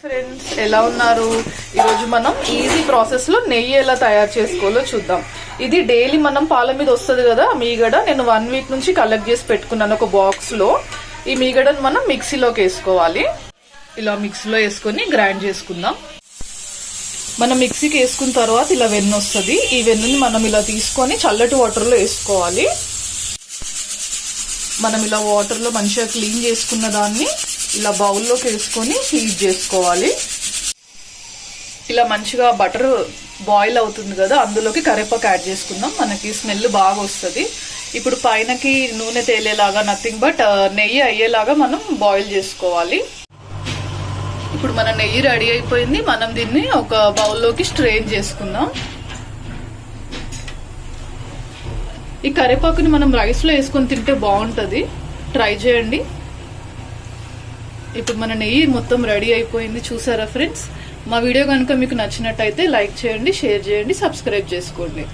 Friends, ఎలా ఉన్నారు? ఈరోజు మనం ఈజీ ప్రాసెస్ లో నెయ్యి ఎలా తయారు చేసుకోవాలో చూద్దాం. ఇది డైలీ మనం పాల మీద వస్తుంది కదా మీగడ. నేను 1 వీక్ నుంచి కలెక్ట్ చేసి పెట్టుకున్నాను ఒక బాక్స్ లో. ఈ మీగడను మనం మిక్సీలోకి వేసుకోవాలి. ఇలా మిక్సీలో వేసుకొని గ్రైండ్ చేసుకుందాం. మనం మిక్సీకి వేసుకున్న తర్వాత ఇలా వెన్న వస్తుంది. ఈ వెన్నని మనం ఇలా తీసుకొని చల్లటి వాటర్ లో వేసుకోవాలి. మనం ఇలా వాటర్ లో మంచిగా క్లీన్ చేసుకున్న దాన్ని ఇలా బౌల్లోకి వేసుకొని హీట్ చేసుకోవాలి. ఇలా మంచిగా బటర్ బాయిల్ అవుతుంది కదా, అందులోకి కరివేపాకు యాడ్ చేసుకుందాం. మనకి స్మెల్ బాగా వస్తుంది. ఇప్పుడు పైనకి నూనె తేలేలాగా, నథింగ్ బట్ నెయ్యి అయ్యేలాగా మనం బాయిల్ చేసుకోవాలి. ఇప్పుడు మన నెయ్యి రెడీ అయిపోయింది. మనం దీన్ని ఒక బౌల్లోకి స్ట్రెయిన్ చేసుకుందాం. ఈ కరివేపాకుని మనం రైస్ లో వేసుకొని తింటే బాగుంటుంది. ట్రై చేయండి. ఇప్పుడు మన నెయ్యి మొత్తం రెడీ అయిపోయింది. చూసారా ఫ్రెండ్స్? మా వీడియో కనుక మీకు నచ్చినట్టయితే లైక్ చేయండి, షేర్ చేయండి, సబ్స్క్రైబ్ చేసుకోండి.